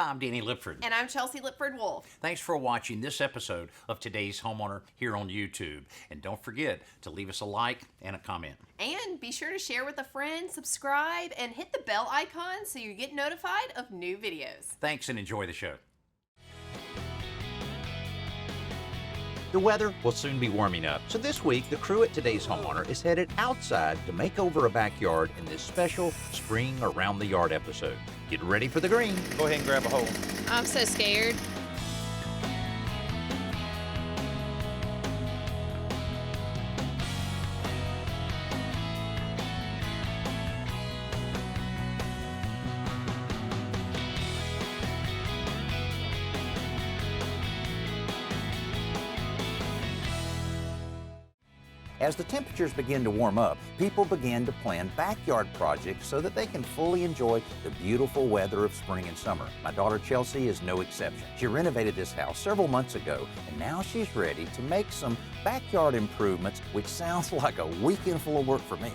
Hi, I'm Danny Lipford. And I'm Chelsea Lipford-Wolf. Thanks for watching this episode of Today's Homeowner here on YouTube. And don't forget to leave us a like and a comment. And be sure to share with a friend, subscribe, and hit the bell icon so you get notified of new videos. Thanks and enjoy the show. The weather will soon be warming up, so this week the crew at Today's Homeowner is headed outside to make over a backyard in this special Spring Around the Yard episode. Get ready for the green. Go ahead and grab a hole. I'm so scared. As the temperatures begin to warm up, people begin to plan backyard projects so that they can fully enjoy the beautiful weather of spring and summer. My daughter Chelsea is no exception. She renovated this house several months ago, and now she's ready to make some backyard improvements, which sounds like a weekend full of work for me.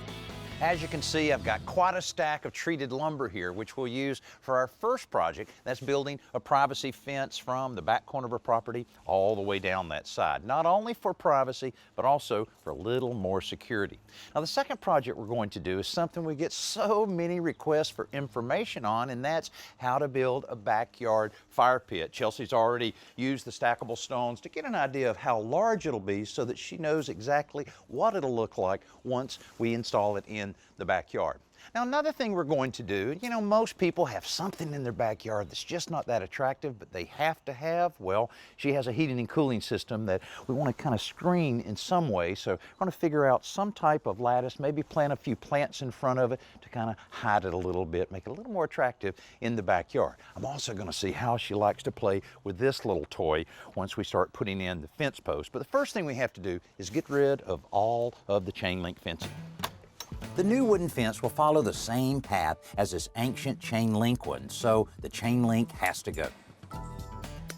As you can see, I've got quite a stack of treated lumber here, which we'll use for our first project. That's building a privacy fence from the back corner of our property all the way down that side. Not only for privacy, but also for a little more security. Now, the second project we're going to do is something we get so many requests for information on, and that's how to build a backyard fire pit. Chelsea's already used the stackable stones to get an idea of how large it'll be so that she knows exactly what it'll look like once we install it in the backyard. Now, another thing we're going to do, you know, most people have something in their backyard that's just not that attractive, but they have to have. Well, she has a heating and cooling system that we want to kind of screen in some way, so we're going to figure out some type of lattice, maybe plant a few plants in front of it to kind of hide it a little bit, make it a little more attractive in the backyard. I'm also going to see how she likes to play with this little toy once we start putting in the fence post. But the first thing we have to do is get rid of all of the chain link fencing. The new wooden fence will follow the same path as this ancient chain link one, so the chain link has to go.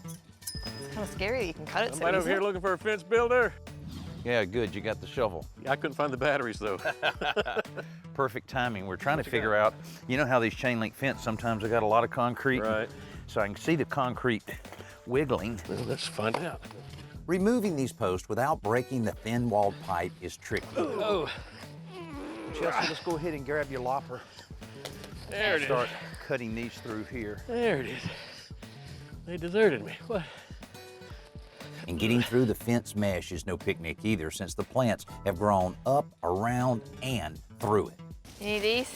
It's kind of scary that you can cut it so Somebody over easily. here looking for a fence builder? Yeah, good, you got the shovel. I couldn't find the batteries though. Perfect timing. We're trying to figure out, you know how these chain link fence sometimes have got a lot of concrete? Right. So I can see the concrete wiggling. Well, let's find out. Removing these posts without breaking the thin-walled pipe is tricky. Oh, Chelsea, let's go ahead and grab your lopper. there it is. Start cutting these through here. There it is. They deserted me. What? And getting through the fence mesh is no picnic either, since the plants have grown up, around, and through it. You need these?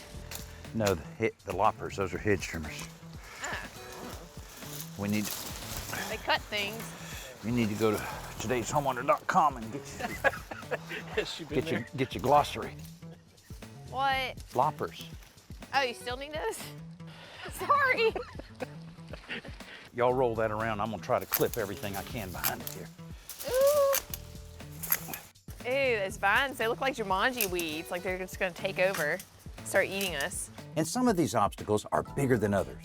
No, the loppers, those are hedge trimmers. We need, They cut things. you need to go to todayshomeowner.com and Has she been there? get your glossary. What? Loppers. Oh, you still need those? Sorry. Y'all roll that around. I'm gonna try to clip everything I can behind it here. Ooh. Ew, those vines, they look like Jumanji weeds, like they're just gonna take over, start eating us. And some of these obstacles are bigger than others.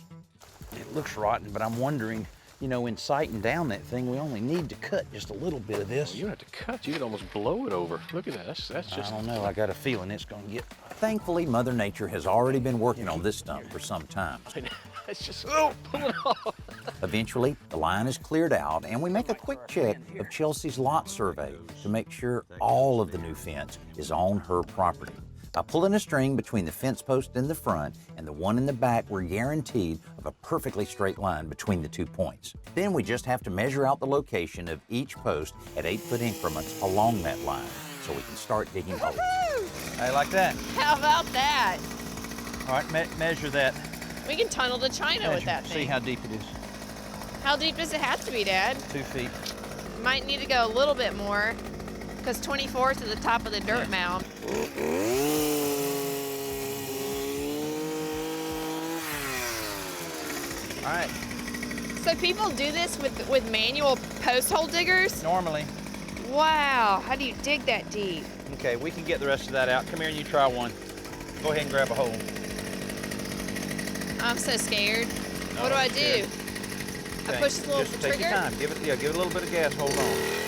It looks rotten, but I'm wondering, you know, in sighting down that thing, we only need to cut just a little bit of this. You don't have to cut. You could almost blow it over. Look at that. That's I just. don't know, I got a feeling it's gonna get... Thankfully, Mother Nature has already been working on this stump for some time. It's just. Oh, pull it off. Eventually, the line is cleared out, and we make a quick check of Chelsea's lot survey to make sure all of the new fence is on her property. By pulling a string between the fence post in the front and the one in the back, we're guaranteed of a perfectly straight line between the 2 points. Then we just have to measure out the location of each post at 8-foot increments along that line, so we can start digging holes. Hey, like that? How about that? All right, measure that. We can tunnel to China with that See thing. how deep it is. How deep does it have to be, Dad? 2 feet. Might need to go a little bit more, because 24 is to the top of the dirt mound. All right, So people do this with manual post hole diggers? normally. Wow, how do you dig that deep? Okay, we can get the rest of that out. Come here and you try one. Go ahead and grab a hole. I'm so scared. What do I do? I Okay, push the little just take your trigger? time. Give it a little bit of gas. Hold on.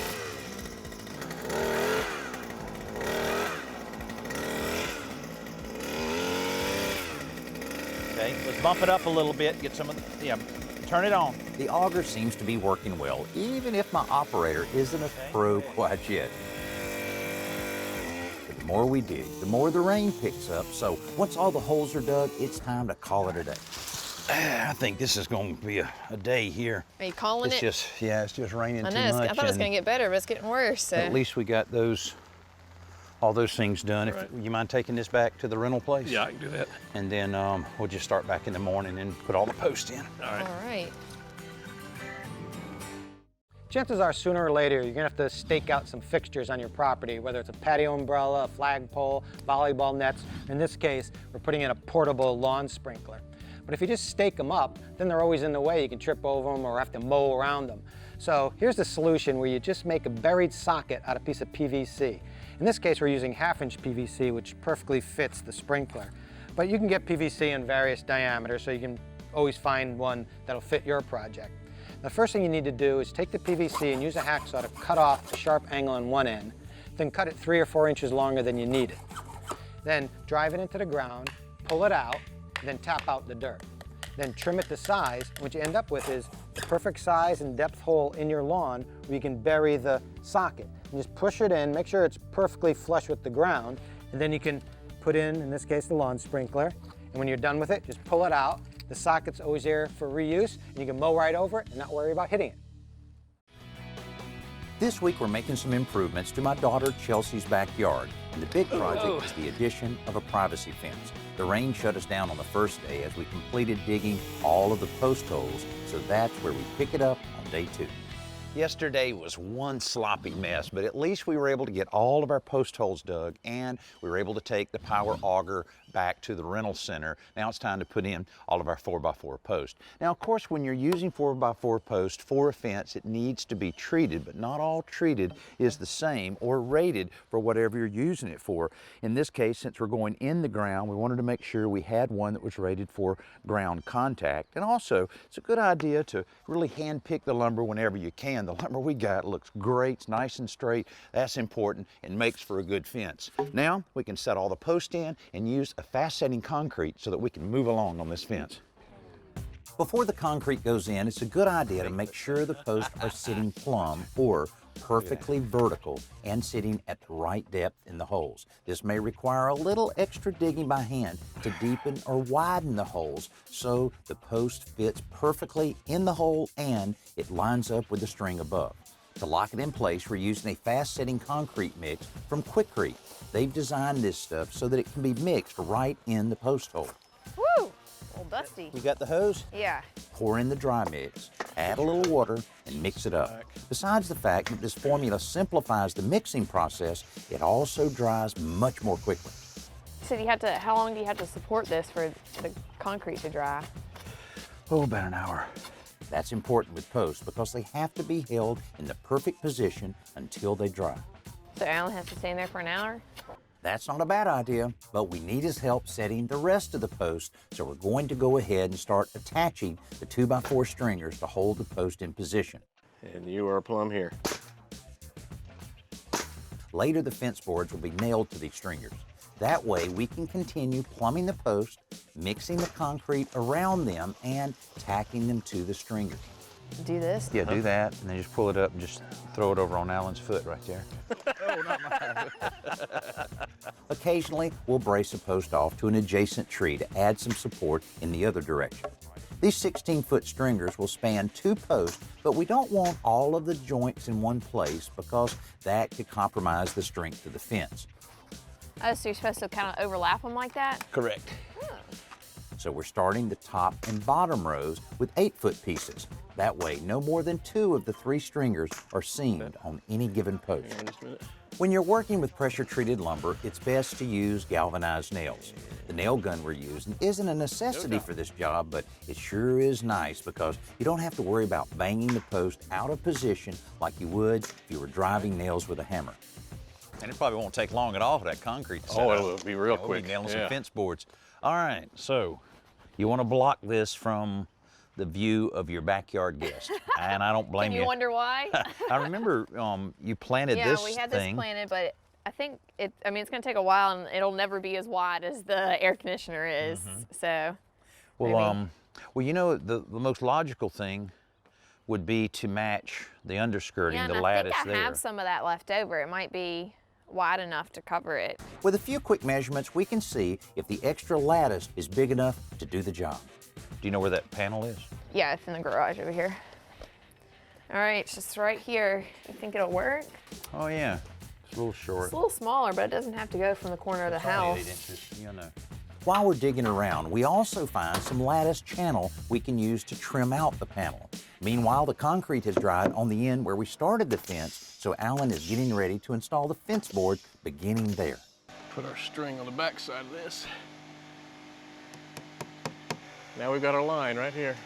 Okay, let's bump it up a little bit. Get some of the, turn it on. The auger seems to be working well, even if my operator isn't a pro quite yet. But the more we dig, the more the rain picks up, so once all the holes are dug, it's time to call it a day. I think this is going to be a day here. Are you calling it? It's just raining too I much. thought it was going to get better, but it's getting worse. So. At least we got all those things done. Right. If you mind taking this back to the rental place? Yeah, I can do that. And then we'll just start back in the morning and put all the posts in. All right. All right. Chances are sooner or later you're gonna have to stake out some fixtures on your property, whether it's a patio umbrella, a flagpole, volleyball nets. In this case, we're putting in a portable lawn sprinkler. But if you just stake them up, then they're always in the way. You can trip over them or have to mow around them. So here's the solution where you just make a buried socket out of a piece of PVC. In this case, we're using 1/2-inch PVC, which perfectly fits the sprinkler. But you can get PVC in various diameters, so you can always find one that'll fit your project. The first thing you need to do is take the PVC and use a hacksaw to cut off a sharp angle on one end, then cut it 3 or 4 inches longer than you need it. Then drive it into the ground, pull it out, then tap out the dirt. Then trim it to size. What you end up with is the perfect size and depth hole in your lawn where you can bury the socket. And just push it in, make sure it's perfectly flush with the ground, and then you can put in this case, the lawn sprinkler. And when you're done with it, just pull it out. The socket's always there for reuse, and you can mow right over it and not worry about hitting it. This week we're making some improvements to my daughter Chelsea's backyard, and the big project is the addition of a privacy fence. The rain shut us down on the first day as we completed digging all of the post holes, so that's where we pick it up on day 2. Yesterday was one sloppy mess, but at least we were able to get all of our post holes dug, and we were able to take the power auger back to the rental center. Now it's time to put in all of our 4x4 posts. Now, of course, when you're using 4x4 posts for a fence, it needs to be treated, but not all treated is the same or rated for whatever you're using it for. In this case, since we're going in the ground, we wanted to make sure we had one that was rated for ground contact. And also, it's a good idea to really hand pick the lumber whenever you can. The lumber we got looks great, it's nice and straight. That's important and makes for a good fence. Now, we can set all the posts in and use a fast-setting concrete so that we can move along on this fence. Before the concrete goes in, it's a good idea to make sure the posts are sitting plumb or perfectly vertical and sitting at the right depth in the holes. This may require a little extra digging by hand to deepen or widen the holes so the post fits perfectly in the hole and it lines up with the string above. To lock it in place, we're using a fast-setting concrete mix from Quikrete. They've designed this stuff so that it can be mixed right in the post hole. Woo! A little dusty. You got the hose? Yeah. Pour in the dry mix, add a little water, and mix it up. Besides the fact that this formula simplifies the mixing process, it also dries much more quickly. So how long do you have to support this for the concrete to dry? Oh, about an hour. That's important with posts because they have to be held in the perfect position until they dry. So Alan has to stay in there for an hour? That's not a bad idea, but we need his help setting the rest of the post, so we're going to go ahead and start attaching the 2x4 stringers to hold the post in position. And you are plumb here. Later, the fence boards will be nailed to these stringers. That way, we can continue plumbing the post, mixing the concrete around them, and tacking them to the stringers. Do this? Yeah, do that, and then just pull it up and just throw it over on Alan's foot right there. Oh, not mine. Occasionally, we'll brace a post off to an adjacent tree to add some support in the other direction. These 16-foot stringers will span 2 posts, but we don't want all of the joints in one place because that could compromise the strength of the fence. Oh, so you're supposed to kind of overlap them like that? Correct. So we're starting the top and bottom rows with 8-foot pieces. That way, no more than 2 of the 3 stringers are seamed on any given post. Hang on just a minute. When you're working with pressure-treated lumber, it's best to use galvanized nails. The nail gun we're using isn't a necessity for this job, but it sure is nice because you don't have to worry about banging the post out of position like you would if you were driving nails with a hammer. And it probably won't take long at all for that concrete to set Oh, up. it'll be real quick. We'll be nailing some Yeah. fence boards. All right, so you want to block this from the view of your backyard guest, and I don't blame Can you wonder why? I remember you planted Yeah, this we had thing. this planted, but I think it's going to take a while, and it'll never be as wide as the air conditioner is. So Well, maybe. Well, you know, the most logical thing would be to match the underskirting, Yeah, and the I lattice think I there. have some of that left over. It might be wide enough to cover it. With a few quick measurements, we can see if the extra lattice is big enough to do the job. Do you know where that panel is? Yeah, it's in the garage over here. All right, it's just right here. You think it'll work? Oh, yeah. It's a little short. It's a little smaller, but it doesn't have to go from the corner of the house. 8 inches, you know. While we're digging around, we also find some lattice channel we can use to trim out the panel. Meanwhile, the concrete has dried on the end where we started the fence, so Alan is getting ready to install the fence board beginning there. Put our string on the back side of this. Now we've got our line right here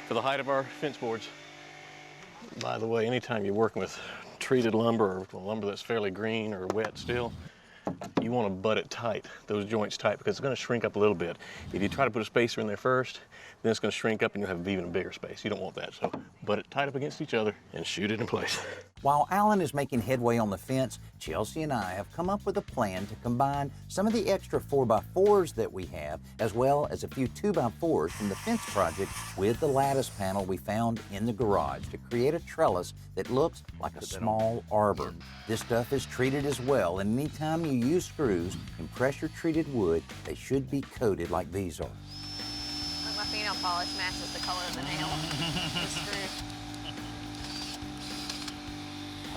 for the height of our fence boards. By the way, anytime you're working with treated lumber or lumber that's fairly green or wet still, you want to butt it tight, those joints tight, because it's going to shrink up a little bit. If you try to put a spacer in there first, then it's going to shrink up and you'll have even a bigger space. You don't want that, so butt it tight up against each other and shoot it in place. While Alan is making headway on the fence, Chelsea and I have come up with a plan to combine some of the extra 4x4s that we have, as well as a few 2x4s from the fence project with the lattice panel we found in the garage to create a trellis that looks like a small arbor. This stuff is treated as well, and anytime you use screws in pressure-treated wood, they should be coated like these are. My fingernail polish matches the color of the nail. The screw.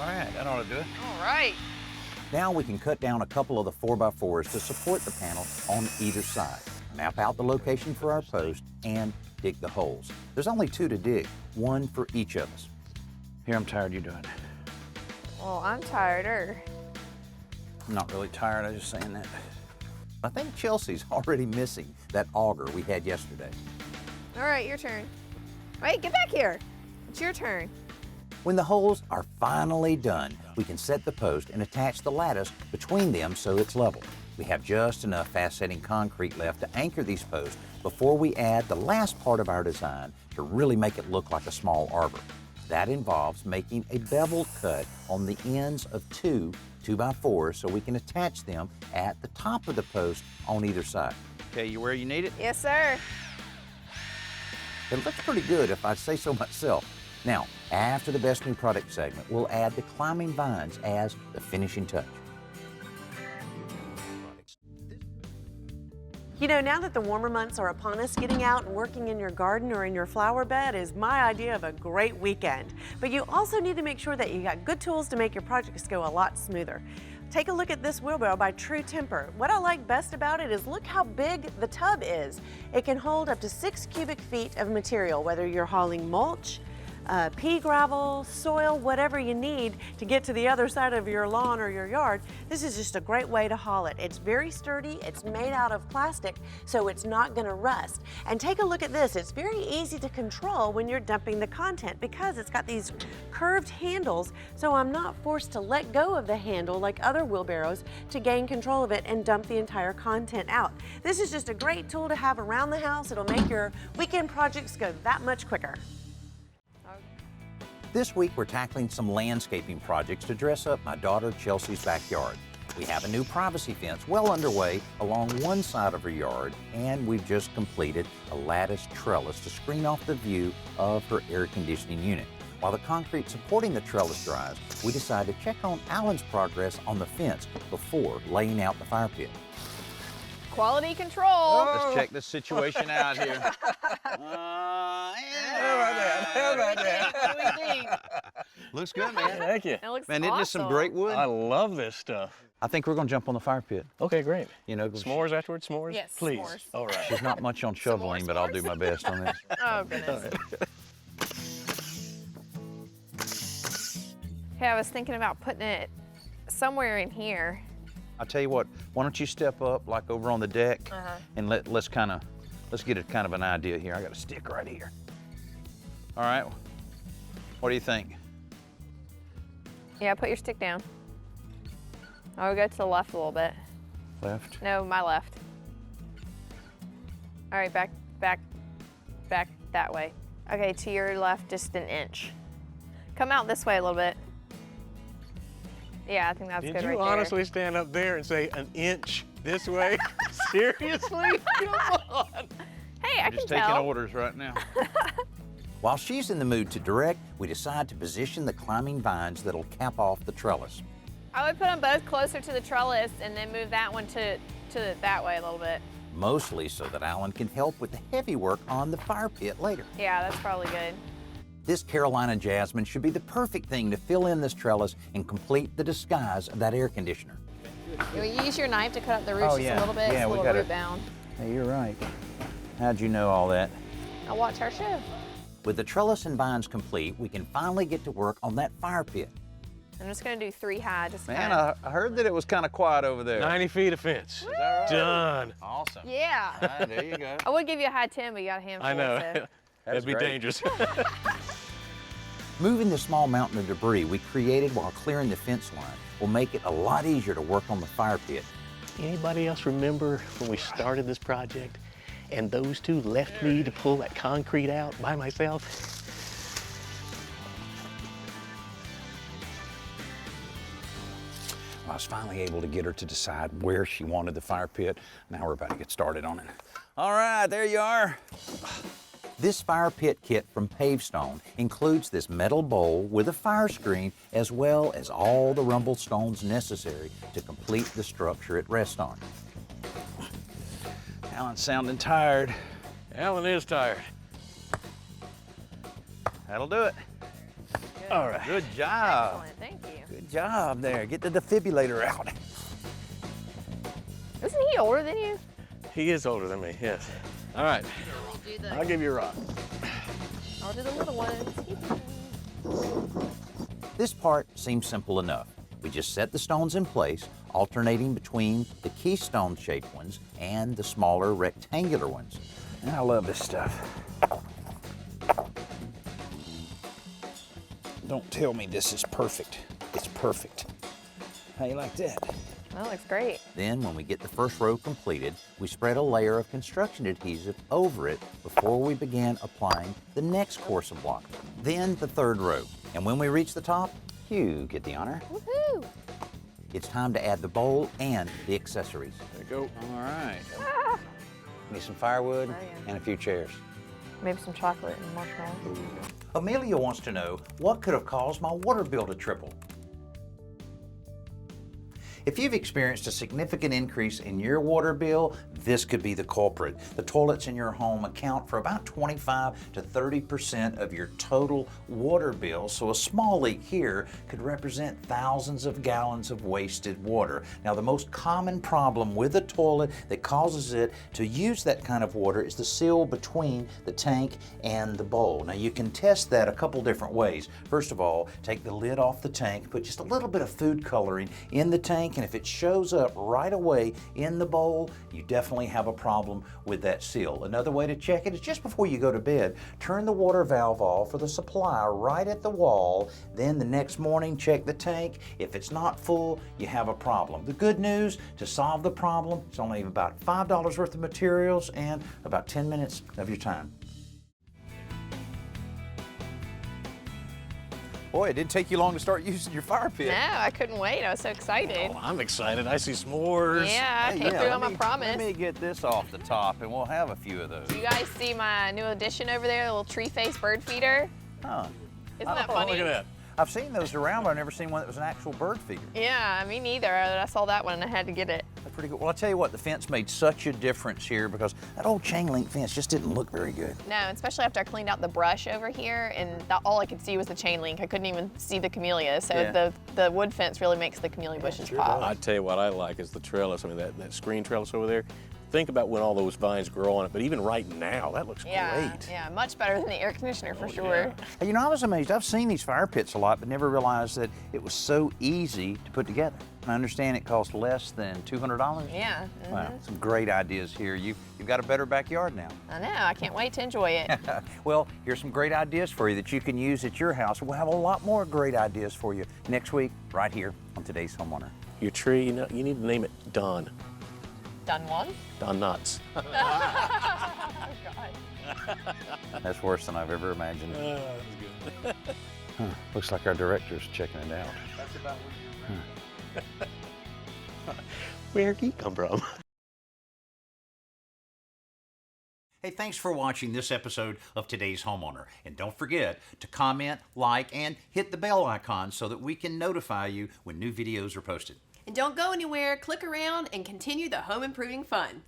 All right, that ought to do it. All right. Now we can cut down a couple of the 4x4s to support the panel on either side, map out the location for our post, and dig the holes. There's only 2 to dig, 1 for each of us. Here, I'm tired, you doing it. Well, I'm tireder. I'm not really tired, I'm just saying that. I think Chelsea's already missing that auger we had yesterday. All right, your turn. Wait, get back here. It's your turn. When the holes are finally done, we can set the post and attach the lattice between them so it's level. We have just enough fast-setting concrete left to anchor these posts before we add the last part of our design to really make it look like a small arbor. That involves making a bevel cut on the ends of 2 2x4s so we can attach them at the top of the post on either side. Okay, you where you need it? Yes, sir. It looks pretty good if I say so myself. Now, after the Best New Product segment, we'll add the climbing vines as the finishing touch. You know, now that the warmer months are upon us, getting out and working in your garden or in your flower bed is my idea of a great weekend. But you also need to make sure that you got good tools to make your projects go a lot smoother. Take a look at this wheelbarrow by True Temper. What I like best about it is look how big the tub is. It can hold up to 6 cubic feet of material, whether you're hauling mulch, pea gravel, soil, whatever you need to get to the other side of your lawn or your yard. This is just a great way to haul it. It's very sturdy, it's made out of plastic, so it's not gonna rust. And take a look at this, it's very easy to control when you're dumping the content because it's got these curved handles, so I'm not forced to let go of the handle like other wheelbarrows to gain control of it and dump the entire content out. This is just a great tool to have around the house. It'll make your weekend projects go that much quicker. This week, we're tackling some landscaping projects to dress up my daughter Chelsea's backyard. We have a new privacy fence well underway along one side of her yard, and we've just completed a lattice trellis to screen off the view of her air conditioning unit. While the concrete supporting the trellis dries, we decide to check on Alan's progress on the fence before laying out the fire pit. Quality control. Let's check this situation out here. How about that? What do we think? Looks good, man. Thank you. It looks Man, awesome. isn't this some great wood? I love this stuff. I think we're gonna jump on the fire pit. Okay, great. You know, S'mores afterwards, s'mores? Yes, Please. s'mores. All right. there's not much on shoveling, but I'll do my best on this. Oh, goodness. Okay, I was thinking about putting it somewhere in here. I'll tell you what, why don't you step up like over on the deck and let's get a kind of an idea here. I got a stick right here. All right, what do you think? Yeah, put your stick down. I'll go to the left a little bit. Left? No, my left. All right, back that way. Okay, to your left, just an inch. Come out this way a little bit. Yeah, I think that's Did good you right honestly stand up there and say an inch this way? Seriously? Come on. there. Hey, I Just can taking tell. orders right now. While she's in the mood to direct, we decide to position the climbing vines that'll cap off the trellis. I would put them both closer to the trellis and then move that one to that way a little bit. Mostly so that Alan can help with the heavy work on the fire pit later. Yeah, that's probably good. This Carolina jasmine should be the perfect thing to fill in this trellis and complete the disguise of that air conditioner. You use your knife to cut up the roots Oh, just yeah. a little bit. Yeah, it's a we little gotta- root bound. Hey, you're right. How'd you know all that? I'll watch our show. With the trellis and vines complete, we can finally get to work on that fire pit. I'm just gonna do 3 high. Just Man, kinda... I heard that it was kind of quiet over there. 90 feet of fence. Is that right? Done. Awesome. Yeah. All right, there you go. I would give you a high 10, but you got a handful. I know. So. That'd be great. dangerous. Moving the small mountain of debris we created while clearing the fence line will make it a lot easier to work on the fire pit. Anybody else remember when we started this project and those two left me to pull that concrete out by myself? I was finally able to get her to decide where she wanted the fire pit. Now we're about to get started on it. All right, there you are. This fire pit kit from Pavestone includes this metal bowl with a fire screen as well as all the rumble stones necessary to complete the structure it rests on. Alan's sounding tired. Alan is tired. That'll do it. Good. All right. Good job. Excellent. Thank you. Good job there. Get the defibrillator out. Isn't he older than you? He is older than me, yes. All right, Do the, I'll give you a rock. I'll do the little ones. This part seems simple enough. We just set the stones in place, alternating between the keystone-shaped ones and the smaller rectangular ones. I love this stuff. Don't tell me this is perfect. It's perfect. How you like that? That looks great. Then, when we get the first row completed, we spread a layer of construction adhesive over it before we begin applying the next course of block. Then the third row. And when we reach the top, you get the honor. Woohoo! It's time to add the bowl and the accessories. There you go. All right. Ah. Need some firewood Oh, yeah. and a few chairs. Maybe some chocolate and marshmallows. Amelia wants to know what could have caused my water bill to triple. If you've experienced a significant increase in your water bill, this could be the culprit. The toilets in your home account for about 25 to 30% of your total water bill, so a small leak here could represent thousands of gallons of wasted water. Now, the most common problem with a toilet that causes it to use that kind of water is the seal between the tank and the bowl. Now, you can test that a couple different ways. First of all, take the lid off the tank, put just a little bit of food coloring in the tank, and if it shows up right away in the bowl, you definitely have a problem with that seal. Another way to check it is just before you go to bed, turn the water valve off for the supply right at the wall. Then the next morning, check the tank. If it's not full, you have a problem. The good news, to solve the problem, it's only about $5 worth of materials and about 10 minutes of your time. Boy, it didn't take you long to start using your fire pit. No, I couldn't wait. I was so excited. Oh, I'm excited. I see s'mores. Yeah, I Hey, came yeah, through let on my me- promise. Let me get this off the top and we'll have a few of those. You guys see my new addition over there, the little tree face bird feeder? Huh. Isn't that Oh, funny? look at that. I've seen those around, but I've never seen one that was an actual bird figure. Yeah, me neither. I saw that one and I had to get it. That's pretty good. Well, I'll tell you what, the fence made such a difference here because that old chain link fence just didn't look very good. No, especially after I cleaned out the brush over here and all I could see was the chain link. I couldn't even see the camellias. So Yeah. the wood fence really makes the camellia bushes pop. I tell you what I like is the trellis. I mean, that screen trellis over there. Think about when all those vines grow on it, but even right now, that looks Yeah, great. yeah, much better than the air conditioner for sure. You know, I was amazed. I've seen these fire pits a lot, but never realized that it was so easy to put together. I understand it costs less than $200. Yeah, Wow, some great ideas here. You've got a better backyard now. I know. I can't wait to enjoy it. Well, here's some great ideas for you that you can use at your house. We'll have a lot more great ideas for you next week, right here on Today's Homeowner. Your tree, you know, you need to name it Don. Done one? Don Knotts. Oh, God. That's worse than I've ever imagined. That's good. Looks like our director's checking it out. Where'd he come from? Hey, thanks for watching this episode of Today's Homeowner. And don't forget to comment, like, and hit the bell icon so that we can notify you when new videos are posted. And don't go anywhere, click around, and continue the home improving fun.